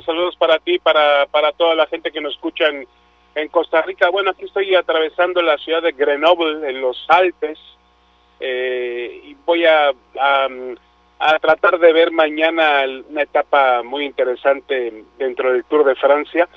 Saludos para ti, para toda la gente que nos escucha en Costa Rica. Bueno, aquí estoy atravesando la ciudad de Grenoble, en los Alpes, y voy a tratar de ver mañana una etapa muy interesante dentro del Tour de Francia,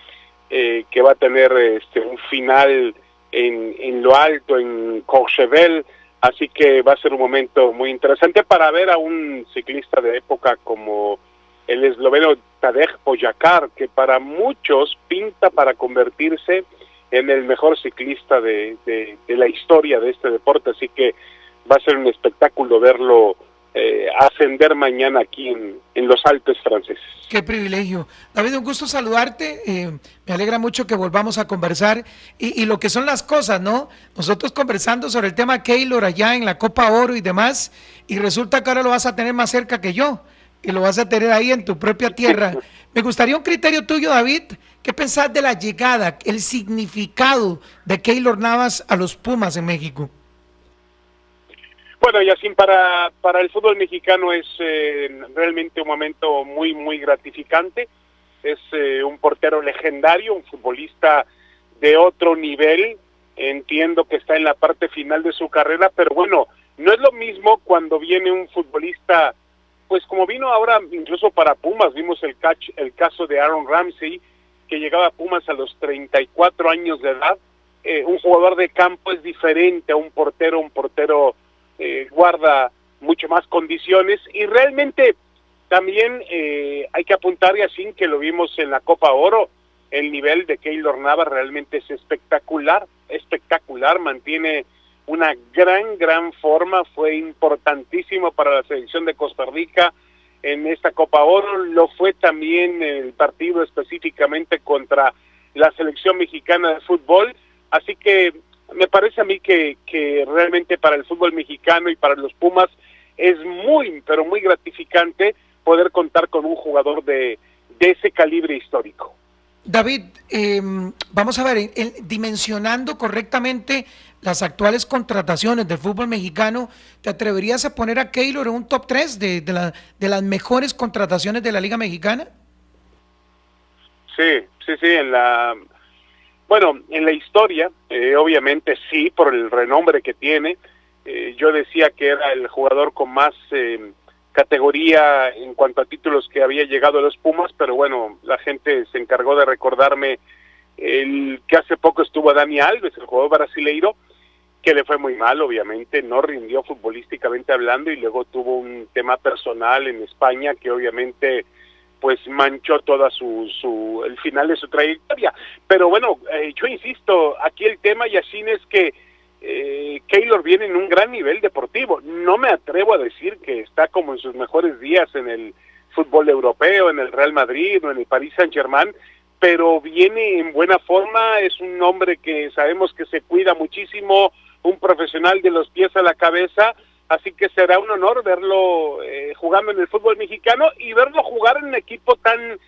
que va a tener un final en lo alto, en Courchevel, así que va a ser un momento muy interesante para ver a un ciclista de época como el esloveno Tadej Pogačar, que para muchos pinta para convertirse en el mejor ciclista de la historia de este deporte, así que va a ser un espectáculo verlo ascender mañana aquí en los Alpes franceses. Qué privilegio. David, un gusto saludarte. Me alegra mucho que volvamos a conversar y lo que son las cosas, ¿no? Nosotros conversando sobre el tema Keylor allá en la Copa Oro y demás, y resulta que ahora lo vas a tener más cerca que yo, y lo vas a tener ahí en tu propia tierra. Me gustaría un criterio tuyo, David. ¿Qué pensás de la llegada, el significado de Keylor Navas a los Pumas en México? Bueno, y así para el fútbol mexicano es realmente un momento muy, muy gratificante. Es un portero legendario, un futbolista de otro nivel. Entiendo que está en la parte final de su carrera, pero bueno, no es lo mismo cuando viene un futbolista, pues como vino ahora incluso para Pumas. Vimos el caso de Aaron Ramsey, que llegaba a Pumas a los 34 años de edad. Un jugador de campo es diferente a un portero guarda mucho más condiciones, y realmente también hay que apuntar, y así que lo vimos en la Copa Oro, el nivel de Keylor Navas realmente es espectacular, mantiene una gran forma, fue importantísimo para la selección de Costa Rica en esta Copa Oro, lo fue también el partido específicamente contra la selección mexicana de fútbol, así que me parece a mí que realmente para el fútbol mexicano y para los Pumas es muy, pero muy gratificante poder contar con un jugador de ese calibre histórico. David, vamos a ver, dimensionando correctamente las actuales contrataciones del fútbol mexicano, ¿te atreverías a poner a Keylor en un top 3 de las mejores contrataciones de la Liga Mexicana? Sí, bueno, en la historia, obviamente sí, por el renombre que tiene. Yo decía que era el jugador con más categoría en cuanto a títulos que había llegado a los Pumas, pero bueno, la gente se encargó de recordarme el que hace poco estuvo Dani Alves, el jugador brasileiro, que le fue muy mal, obviamente, no rindió futbolísticamente hablando, y luego tuvo un tema personal en España que obviamente pues manchó toda el final de su trayectoria. Pero bueno, yo insisto, aquí el tema, Yacine, es que Keylor viene en un gran nivel deportivo. No me atrevo a decir que está como en sus mejores días en el fútbol europeo, en el Real Madrid o en el Paris Saint-Germain, pero viene en buena forma, es un hombre que sabemos que se cuida muchísimo, un profesional de los pies a la cabeza, así que será un honor verlo jugando en el fútbol mexicano y verlo jugar en un equipo tan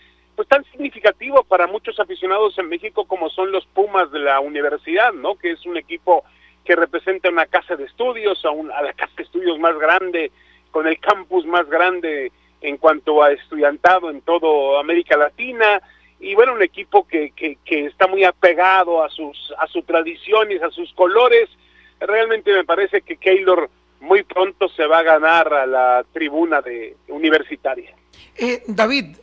significativo para muchos aficionados en México como son los Pumas de la universidad, ¿no? Que es un equipo que representa una casa de estudios, a la casa de estudios más grande, con el campus más grande en cuanto a estudiantado en toda América Latina, y bueno, un equipo que está muy apegado a sus tradiciones, a sus colores. Realmente me parece que Keylor muy pronto se va a ganar a la tribuna universitaria. David,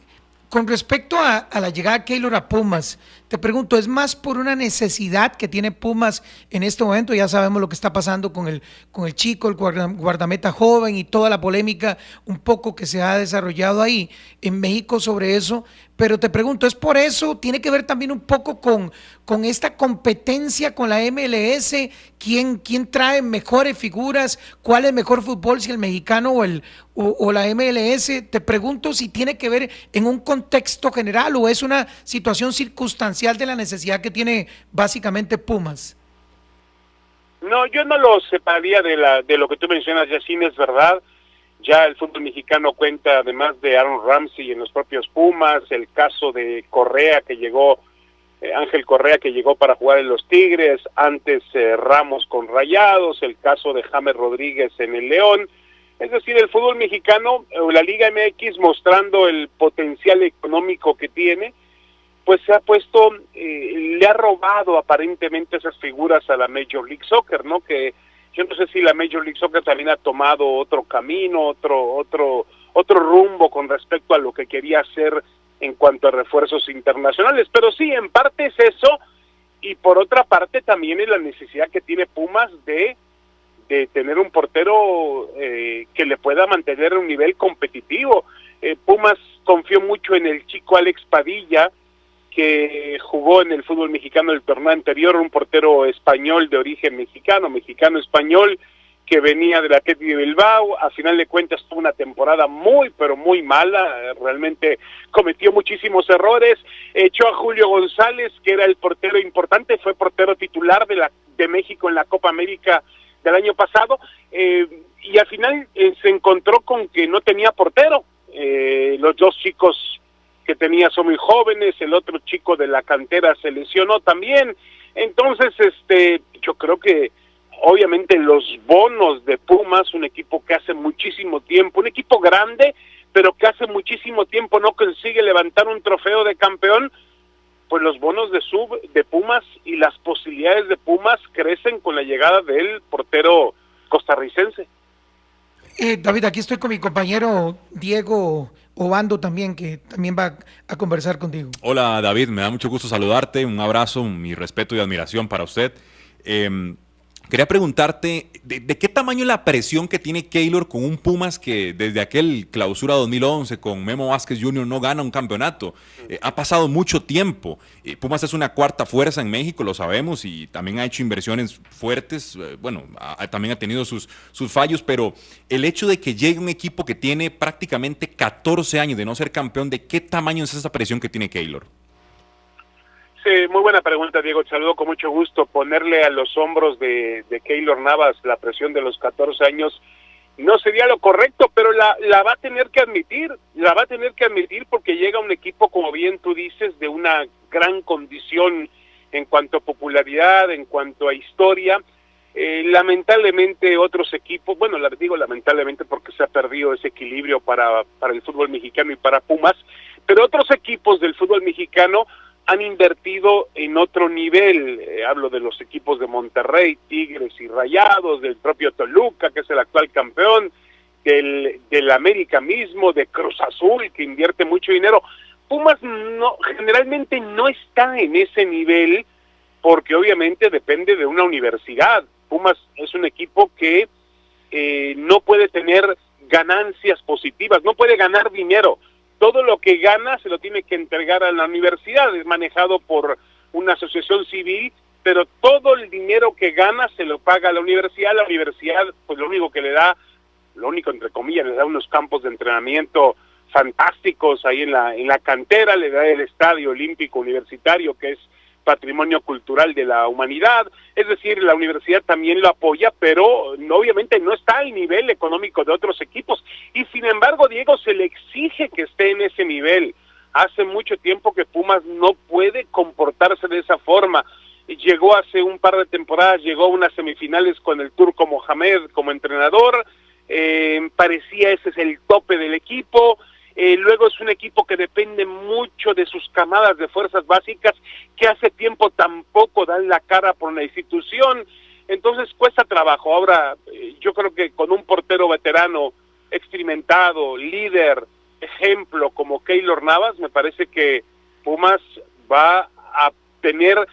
con respecto a la llegada de Keylor a Pumas, te pregunto, ¿es más por una necesidad que tiene Pumas en este momento? Ya sabemos lo que está pasando con el chico, el guardameta joven y toda la polémica un poco que se ha desarrollado ahí en México sobre eso. Pero te pregunto, ¿es por eso? ¿Tiene que ver también un poco con esta competencia con la MLS? ¿Quién trae mejores figuras? ¿Cuál es mejor fútbol, si el mexicano o la MLS? Te pregunto si tiene que ver en un contexto general o es una situación circunstancial de la necesidad que tiene básicamente Pumas. No, yo no lo separaría de lo que tú mencionas, Yacine, es verdad. Ya el fútbol mexicano cuenta, además de Aaron Ramsey en los propios Pumas, el caso de Correa que llegó, Ángel Correa que llegó para jugar en los Tigres, antes Ramos con Rayados, el caso de James Rodríguez en el León. Es decir, el fútbol mexicano, la Liga MX, mostrando el potencial económico que tiene, pues se ha puesto, le ha robado aparentemente esas figuras a la Major League Soccer, ¿no? Que yo no sé si la Major League Soccer también ha tomado otro camino, otro rumbo con respecto a lo que quería hacer en cuanto a refuerzos internacionales, pero sí, en parte es eso, y por otra parte también es la necesidad que tiene Pumas de tener un portero que le pueda mantener un nivel competitivo. Pumas confió mucho en el chico Alex Padilla, que jugó en el fútbol mexicano el torneo anterior, un portero español de origen mexicano-español, que venía del Athletic de Bilbao. A final de cuentas tuvo una temporada muy, pero muy mala, realmente cometió muchísimos errores, echó a Julio González, que era el portero importante, fue portero titular de México en la Copa América del año pasado, y al final se encontró con que no tenía portero. Los dos chicos que tenía son muy jóvenes, el otro chico de la cantera se lesionó también. Entonces, yo creo que obviamente los bonos de Pumas, un equipo que hace muchísimo tiempo, un equipo grande, pero que hace muchísimo tiempo no consigue levantar un trofeo de campeón, pues los bonos de Pumas y las posibilidades de Pumas crecen con la llegada del portero costarricense. David, aquí estoy con mi compañero Diego Obando también, que también va a conversar contigo. Hola David, me da mucho gusto saludarte, un abrazo, mi respeto y admiración para usted. Quería preguntarte, ¿de qué tamaño es la presión que tiene Keylor con un Pumas que desde aquel clausura 2011 con Memo Vázquez Jr. no gana un campeonato? Ha pasado mucho tiempo. Pumas es una cuarta fuerza en México, lo sabemos, y también ha hecho inversiones fuertes. También ha tenido sus fallos, pero el hecho de que llegue un equipo que tiene prácticamente 14 años de no ser campeón, ¿de qué tamaño es esa presión que tiene Keylor? Muy buena pregunta, Diego. Te saludo con mucho gusto. Ponerle a los hombros de Keylor Navas la presión de los 14 años no sería lo correcto, pero la va a tener que admitir, porque llega un equipo, como bien tú dices, de una gran condición en cuanto a popularidad, en cuanto a historia. Lamentablemente otros equipos, bueno, digo lamentablemente porque se ha perdido ese equilibrio para el fútbol mexicano y para Pumas, pero otros equipos del fútbol mexicano han invertido en otro nivel. Hablo de los equipos de Monterrey, Tigres y Rayados, del propio Toluca, que es el actual campeón, del América mismo, de Cruz Azul, que invierte mucho dinero. Pumas generalmente no está en ese nivel, porque obviamente depende de una universidad. Pumas es un equipo que no puede tener ganancias positivas, no puede ganar dinero. Todo lo que gana se lo tiene que entregar a la universidad, es manejado por una asociación civil, pero todo el dinero que gana se lo paga a la universidad pues lo único que le da, lo único entre comillas, le da unos campos de entrenamiento fantásticos ahí en la cantera, le da el Estadio Olímpico Universitario, que es patrimonio cultural de la humanidad. Es decir, la universidad también lo apoya, pero obviamente no está al nivel económico de otros equipos, y sin embargo, Diego, se le exige que esté en ese nivel. Hace mucho tiempo que Pumas no puede comportarse de esa forma. Llegó hace un par de temporadas, llegó a unas semifinales con el Turco Mohamed como entrenador, parecía ese es el tope del equipo. Luego es un equipo que depende mucho de sus camadas de fuerzas básicas, que hace tiempo tampoco dan la cara por la institución, entonces cuesta trabajo. Ahora, yo creo que con un portero veterano, experimentado, líder, ejemplo, como Keylor Navas, me parece que Pumas va a tener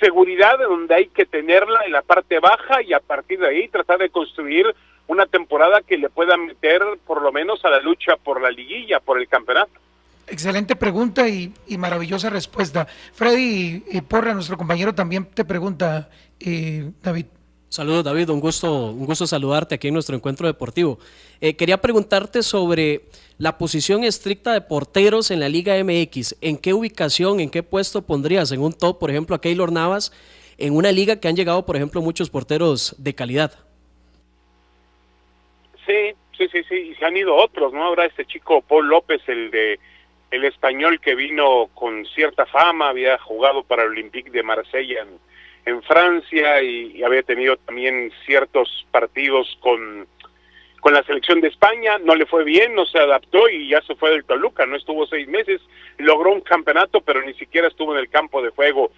seguridad donde hay que tenerla, en la parte baja, y a partir de ahí tratar de construir una temporada que le pueda meter por lo menos a la lucha por la liguilla, por el campeonato. Excelente pregunta y maravillosa respuesta. Freddy Porra, nuestro compañero, también te pregunta, David. Saludos, David, un gusto saludarte aquí en nuestro encuentro deportivo. Quería preguntarte sobre la posición estricta de porteros en la Liga MX. ¿En qué ubicación, en qué puesto pondrías en un top, por ejemplo, a Keylor Navas, en una liga que han llegado, por ejemplo, muchos porteros de calidad? Sí, y se han ido otros, ¿no? Ahora este chico Paul López, el español que vino con cierta fama, había jugado para el Olympique de Marsella en Francia, y había tenido también ciertos partidos con con la selección de España, no le fue bien, no se adaptó y ya se fue del Toluca, no estuvo 6 meses, logró un campeonato, pero ni siquiera estuvo en el campo de juego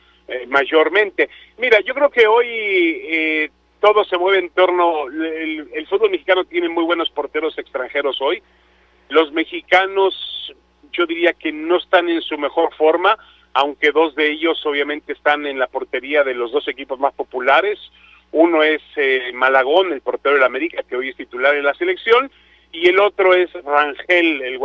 mayormente. Mira, yo creo que hoy todo se mueve en torno, el fútbol mexicano tiene muy buenos porteros extranjeros hoy, los mexicanos yo diría que no están en su mejor forma, aunque 2 de ellos obviamente están en la portería de los 2 equipos más populares. Uno es Malagón, el portero del América, que hoy es titular en la selección, y el otro es Rangel, el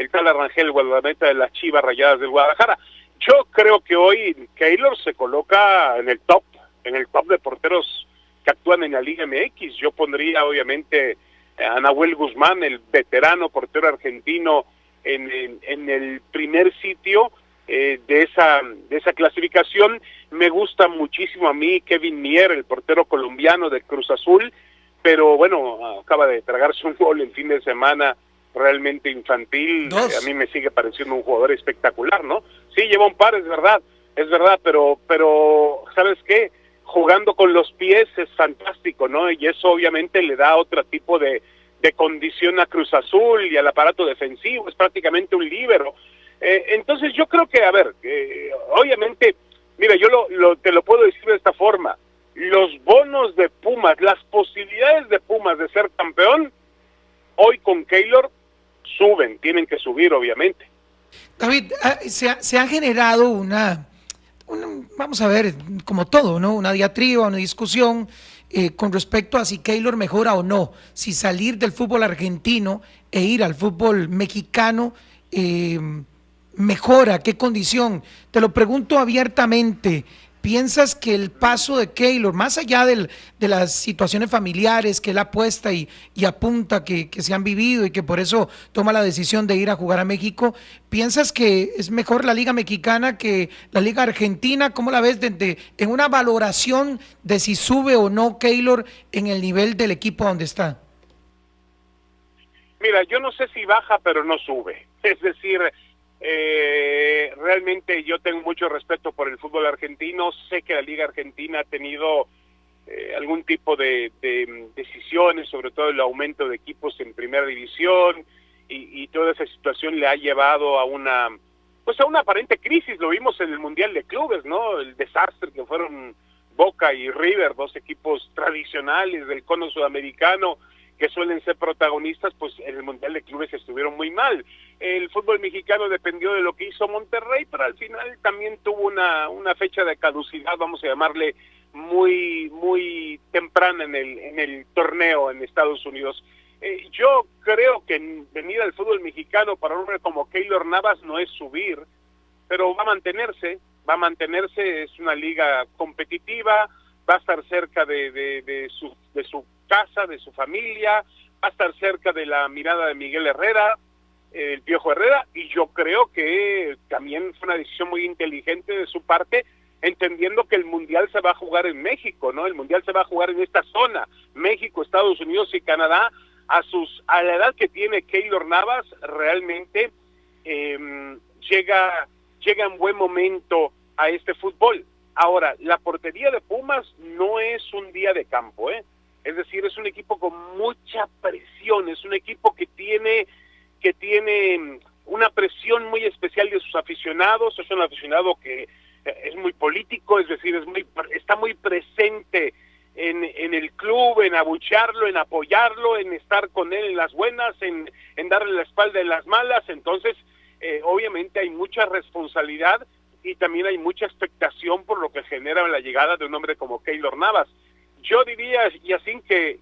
tal Rangel, el guardameta de las Chivas Rayadas del Guadalajara. Yo creo que hoy Keylor se coloca en el top de porteros que actúan en la Liga MX. Yo pondría obviamente a Nahuel Guzmán, el veterano portero argentino, en el primer sitio de esa clasificación. Me gusta muchísimo a mí Kevin Mier, el portero colombiano de Cruz Azul, pero bueno, acaba de tragarse un gol el fin de semana realmente infantil. A mí me sigue pareciendo un jugador espectacular, ¿no? Sí, lleva un par, es verdad, pero ¿sabes qué? Jugando con los pies es fantástico, ¿no? Y eso obviamente le da otro tipo de condición a Cruz Azul y al aparato defensivo, es prácticamente un líbero. Entonces yo creo que, obviamente, mira, yo te lo puedo decir de esta forma, los bonos de Pumas, las posibilidades de Pumas de ser campeón, hoy con Keylor suben, tienen que subir obviamente. David, se ha generado vamos a ver, como todo, ¿no? Una diatriba, una discusión con respecto a si Keylor mejora o no, si salir del fútbol argentino e ir al fútbol mexicano mejora, ¿qué condición? Te lo pregunto abiertamente. ¿Piensas que el paso de Keylor, más allá de las situaciones familiares que él apuesta y apunta que se han vivido y que por eso toma la decisión de ir a jugar a México, piensas que es mejor la Liga Mexicana que la Liga Argentina? ¿Cómo la ves en una valoración de si sube o no Keylor en el nivel del equipo donde está? Mira, yo no sé si baja, pero no sube. Es decir, realmente yo tengo mucho respeto por el fútbol argentino. Sé que la Liga Argentina ha tenido algún tipo de decisiones, sobre todo el aumento de equipos en primera división, y toda esa situación le ha llevado a una aparente crisis. Lo vimos en el Mundial de Clubes, ¿no? El desastre que fueron Boca y River, 2 equipos tradicionales del cono sudamericano que suelen ser protagonistas, pues en el Mundial de Clubes estuvieron muy mal. El fútbol mexicano dependió de lo que hizo Monterrey, pero al final también tuvo una fecha de caducidad, vamos a llamarle, muy muy temprana en el torneo en Estados Unidos. Yo creo que venir al fútbol mexicano para un hombre como Keylor Navas no es subir, pero va a mantenerse, es una liga competitiva, va a estar cerca de su casa, de su familia, va a estar cerca de la mirada de Miguel Herrera, el Piojo Herrera, y yo creo que también fue una decisión muy inteligente de su parte, entendiendo que el Mundial se va a jugar en México, ¿no? El Mundial se va a jugar en esta zona, México, Estados Unidos y Canadá. A la edad que tiene Keylor Navas, realmente llega en buen momento a este fútbol. Ahora, la portería de Pumas no es un día de campo, es decir, es un equipo con mucha presión, es un equipo que tiene una presión muy especial de sus aficionados. Es un aficionado que es muy político, es decir, está muy presente en el club, en abuchearlo, en apoyarlo, en estar con él en las buenas, en darle la espalda en las malas. Entonces, obviamente hay mucha responsabilidad y también hay mucha expectación por lo que genera la llegada de un hombre como Keylor Navas. Yo diría, y así que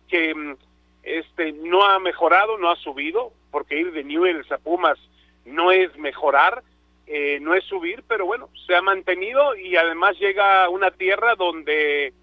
no ha mejorado, no ha subido, porque ir de Newell's a Pumas no es mejorar, no es subir, pero bueno, se ha mantenido y además llega a una tierra donde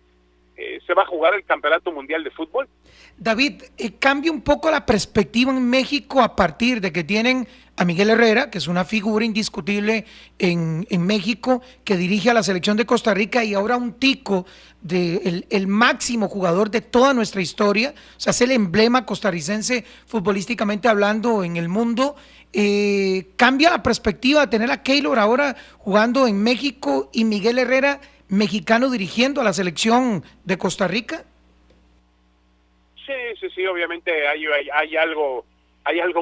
se va a jugar el Campeonato Mundial de Fútbol. David, cambia un poco la perspectiva en México a partir de que tienen a Miguel Herrera, que es una figura indiscutible en México, que dirige a la selección de Costa Rica, y ahora un tico, el máximo jugador de toda nuestra historia, o sea, es el emblema costarricense futbolísticamente hablando en el mundo. Cambia la perspectiva de tener a Keylor ahora jugando en México y Miguel Herrera, mexicano, dirigiendo a la selección de Costa Rica. Sí, obviamente hay algo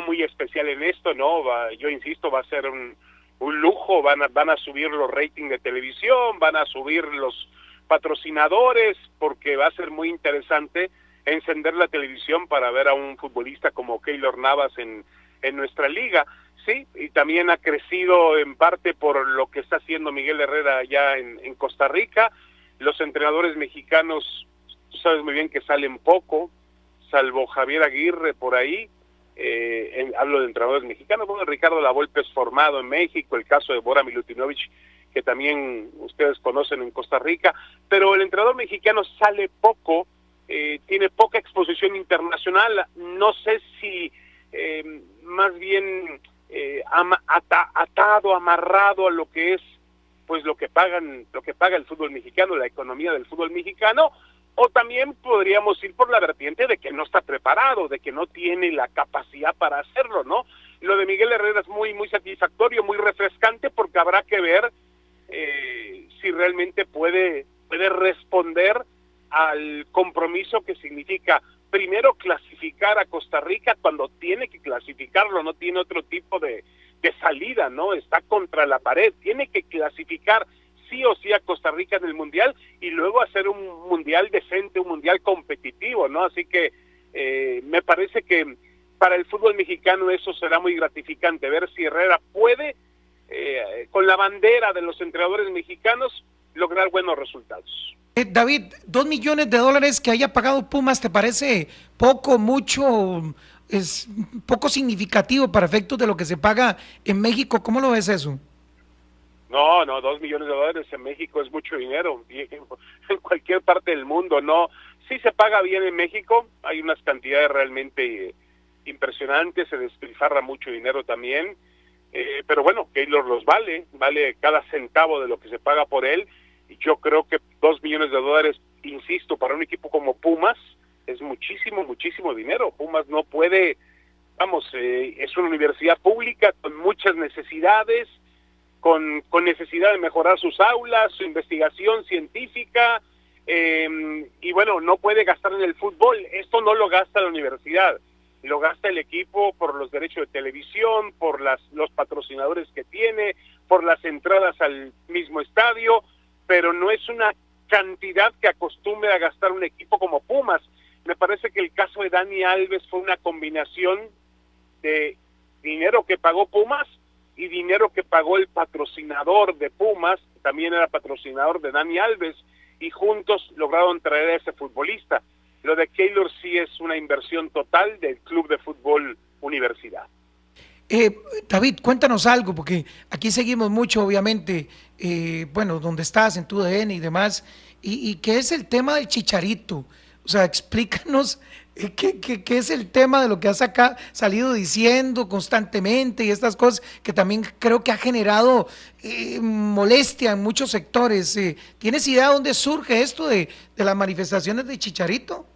muy especial en esto, ¿no? Yo insisto, va a ser un lujo, van a subir los ratings de televisión, van a subir los patrocinadores, porque va a ser muy interesante encender la televisión para ver a un futbolista como Keylor Navas en nuestra liga. Sí, y también ha crecido en parte por lo que está haciendo Miguel Herrera allá en Costa Rica. Los entrenadores mexicanos, tú sabes muy bien que salen poco, salvo Javier Aguirre por ahí. Hablo de entrenadores mexicanos. Bueno, Ricardo Lavolpe es formado en México, el caso de Bora Milutinovic, que también ustedes conocen en Costa Rica, pero el entrenador mexicano sale poco, tiene poca exposición internacional. No sé si más bien amarrado a lo que es, pues lo que paga el fútbol mexicano, la economía del fútbol mexicano, o también podríamos ir por la vertiente de que no está preparado, de que no tiene la capacidad para hacerlo, ¿no? Lo de Miguel Herrera es muy satisfactorio, muy refrescante, porque habrá que ver si realmente puede responder al compromiso que significa primero clasificar a Costa Rica cuando tiene que clasificarlo, no tiene otro tipo de salida, ¿no? Está contra la pared, tiene que clasificar sí o sí a Costa Rica en el Mundial y luego hacer un Mundial decente, un Mundial competitivo, ¿no? Así que me parece que para el fútbol mexicano eso será muy gratificante, ver si Herrera puede, con la bandera de los entrenadores mexicanos, lograr buenos resultados. David, $2 millones que haya pagado Pumas, ¿te parece poco, mucho? ¿Es poco significativo para efectos de lo que se paga en México? ¿Cómo lo ves eso? No, $2 millones en México es mucho dinero, y en cualquier parte del mundo, ¿no? Sí se paga bien en México, hay unas cantidades realmente impresionantes, se despilfarra mucho dinero también, pero bueno, Keylor los vale cada centavo de lo que se paga por él, y yo creo que $2 millones, insisto, para un equipo como Pumas, es muchísimo dinero. Pumas no puede, es una universidad pública con muchas necesidades, con necesidad de mejorar sus aulas, su investigación científica, y bueno, no puede gastar en el fútbol. Esto no lo gasta la universidad, lo gasta el equipo por los derechos de televisión, por los patrocinadores que tiene, por las entradas al mismo estadio, pero no es una cantidad que acostumbre a gastar un equipo como Pumas. Me parece que el caso de Dani Alves fue una combinación de dinero que pagó Pumas y dinero que pagó el patrocinador de Pumas, que también era patrocinador de Dani Alves, y juntos lograron traer a ese futbolista. Lo de Keylor sí es una inversión total del Club de Fútbol Universidad. David, cuéntanos algo, porque aquí seguimos mucho, obviamente, donde estás, en tu DN y demás, y ¿qué es el tema del Chicharito? O sea, explícanos qué es el tema de lo que has acá salido diciendo constantemente y estas cosas que también creo que ha generado molestia en muchos sectores. ¿Tienes idea de dónde surge esto de las manifestaciones de Chicharito?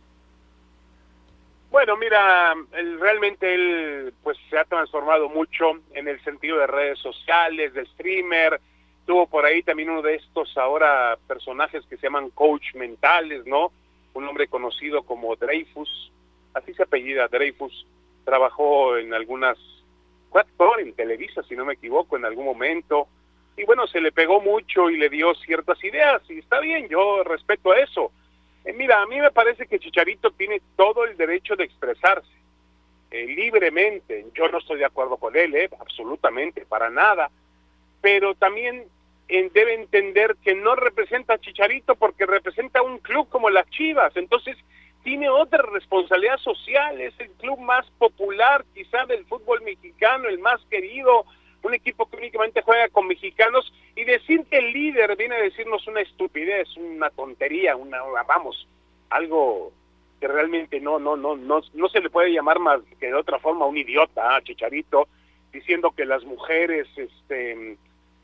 Bueno, mira, realmente él pues se ha transformado mucho en el sentido de redes sociales, de streamer. Tuvo por ahí también uno de estos ahora personajes que se llaman coach mentales, ¿no? Un hombre conocido como Dreyfus, así se apellida, Dreyfus. Trabajó en en Televisa, si no me equivoco, en algún momento. Y bueno, se le pegó mucho y le dio ciertas ideas, y está bien, yo respeto a eso. Mira, a mí me parece que Chicharito tiene todo el derecho de expresarse libremente. Yo no estoy de acuerdo con él, absolutamente, para nada. Pero también debe entender que no representa a Chicharito porque representa un club como las Chivas. Entonces, tiene otra responsabilidad social. Es el club más popular, quizá, del fútbol mexicano, el más querido. Un equipo que únicamente juega con mexicanos, y decir que el líder viene a decirnos una estupidez, una tontería, algo que realmente no se le puede llamar más que de otra forma un idiota, Chicharito, diciendo que las mujeres,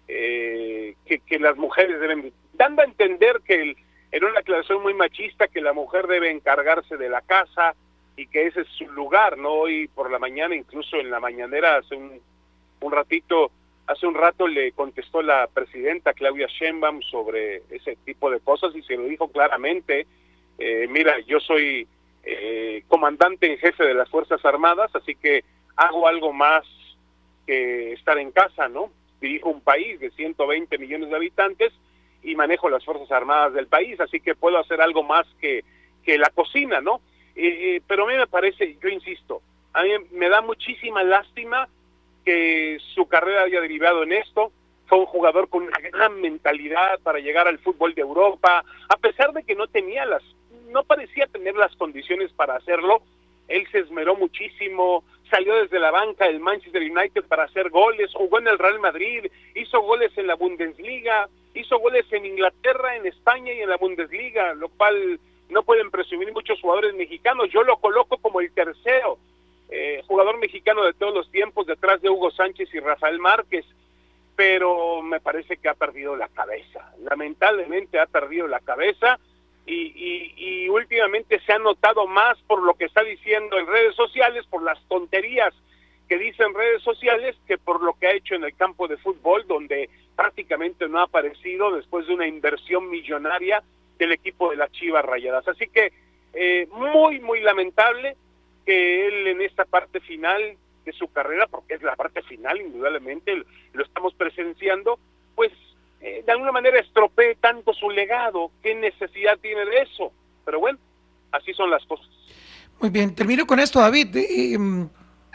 que las mujeres deben, dando a entender que en una declaración muy machista, que la mujer debe encargarse de la casa y que ese es su lugar, ¿no? Hoy por la mañana, incluso en la mañanera, hace un rato le contestó la presidenta Claudia Sheinbaum sobre ese tipo de cosas y se lo dijo claramente. Mira, yo soy comandante en jefe de las Fuerzas Armadas, así que hago algo más que estar en casa, ¿no? Dirijo un país de 120 millones de habitantes y manejo las Fuerzas Armadas del país, así que puedo hacer algo más que la cocina, ¿no? Pero a mí me parece, yo insisto, a mí me da muchísima lástima que su carrera haya derivado en esto. Fue un jugador con una gran mentalidad para llegar al fútbol de Europa, a pesar de que no parecía tener las condiciones para hacerlo. Él se esmeró muchísimo, salió desde la banca del Manchester United para hacer goles, jugó en el Real Madrid, hizo goles en la Bundesliga, hizo goles en Inglaterra, en España y en la Bundesliga, lo cual no pueden presumir muchos jugadores mexicanos. Yo lo coloco como el tercero jugador mexicano de todos los tiempos, detrás de Hugo Sánchez y Rafael Márquez, pero me parece que ha perdido la cabeza, lamentablemente ha perdido la cabeza, y últimamente se ha notado más por lo que está diciendo en redes sociales, por las tonterías que dice en redes sociales, que por lo que ha hecho en el campo de fútbol, donde prácticamente no ha aparecido después de una inversión millonaria del equipo de las Chivas Rayadas. Así que muy, muy lamentable que él en esta parte final de su carrera, porque es la parte final, indudablemente lo estamos presenciando, pues de alguna manera estropee tanto su legado. ¿Qué necesidad tiene de eso? Pero bueno, así son las cosas. Muy bien, termino con esto, David.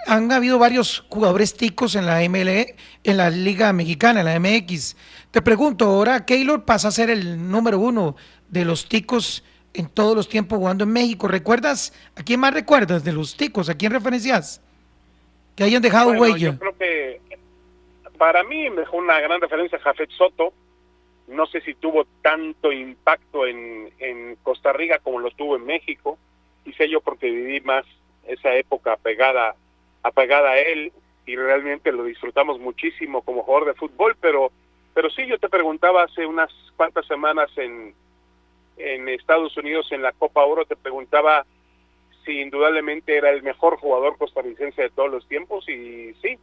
Han habido varios jugadores ticos en la MLE, en la Liga Mexicana, en la MX. Te pregunto, ahora Keylor pasa a ser el número 1 de los ticos en todos los tiempos jugando en México. ¿Recuerdas? ¿A quién más recuerdas de los ticos? ¿A quién referencias? Que hayan dejado huella. Yo creo que para mí me dejó una gran referencia a Jafet Soto. No sé si tuvo tanto impacto en Costa Rica como lo tuvo en México. Quizá yo porque viví más esa época apegada a él, y realmente lo disfrutamos muchísimo como jugador de fútbol, pero sí, yo te preguntaba hace unas cuantas semanas en Estados Unidos en la Copa Oro, te preguntaba si indudablemente era el mejor jugador costarricense de todos los tiempos, y sí,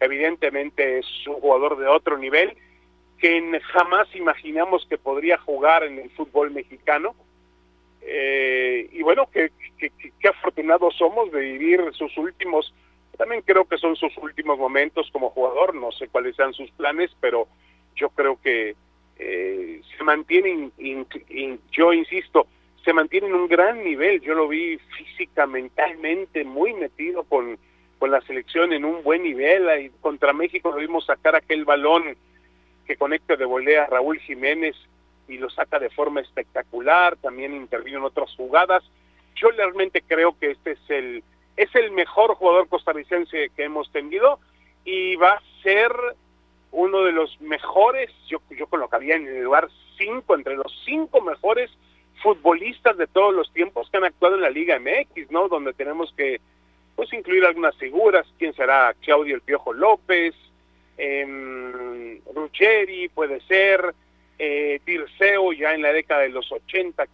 evidentemente es un jugador de otro nivel que jamás imaginamos que podría jugar en el fútbol mexicano. Y bueno, qué afortunados somos de vivir sus últimos, también creo que son sus últimos momentos como jugador. No sé cuáles sean sus planes, pero yo creo que se mantiene, yo insisto, se mantiene en un gran nivel. Yo lo vi física, mentalmente muy metido con la selección en un buen nivel. Ahí contra México lo vimos sacar aquel balón que conecta de volea a Raúl Jiménez y lo saca de forma espectacular. También intervino en otras jugadas. Yo realmente creo que este es el mejor jugador costarricense que hemos tenido, y va a ser uno de los mejores. Yo colocaría en el lugar 5, entre los 5 mejores futbolistas de todos los tiempos que han actuado en la Liga MX, ¿no? Donde tenemos que pues incluir algunas figuras. ¿Quién será? Claudio El Piojo López, Ruggeri puede ser, Dirceu ya en la década de los 80,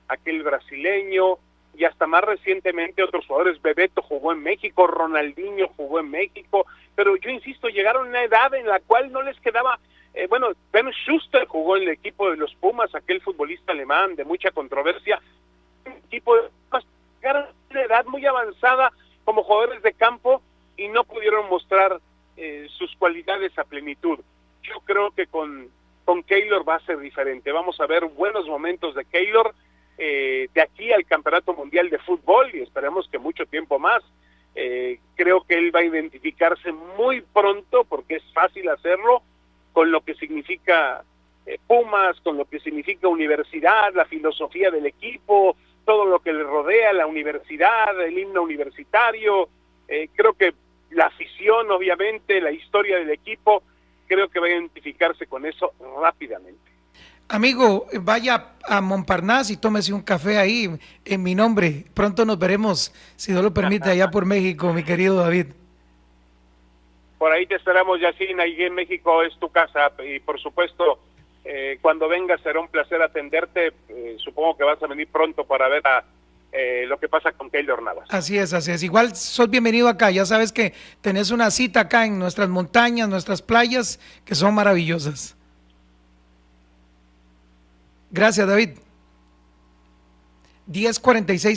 aquel brasileño, y hasta más recientemente otros jugadores. Bebeto jugó en México, Ronaldinho jugó en México, pero yo insisto, llegaron a una edad en la cual no les quedaba, Ben Schuster jugó en el equipo de los Pumas, aquel futbolista alemán de mucha controversia. El equipo de Pumas llegaron a una edad muy avanzada como jugadores de campo y no pudieron mostrar sus cualidades a plenitud. Yo creo que con Keylor va a ser diferente. Vamos a ver buenos momentos de Keylor de aquí al Campeonato Mundial de Fútbol, y esperemos que mucho tiempo más. Creo que él va a identificarse muy pronto, porque es fácil hacerlo, con lo que significa Pumas, con lo que significa universidad, la filosofía del equipo, todo lo que le rodea, la universidad, el himno universitario. Creo que la afición, obviamente, la historia del equipo, creo que va a identificarse con eso rápidamente. Amigo, vaya a Montparnasse y tómese un café ahí en mi nombre. Pronto nos veremos, si Dios lo permite, allá por México, mi querido David. Por ahí te esperamos, Yacine. Ahí en México es tu casa, y por supuesto, cuando vengas será un placer atenderte. Supongo que vas a venir pronto para ver lo que pasa con Keylor Navas. Así es. Igual sos bienvenido acá. Ya sabes que tenés una cita acá en nuestras montañas, nuestras playas, que son maravillosas. Gracias, David. 10:46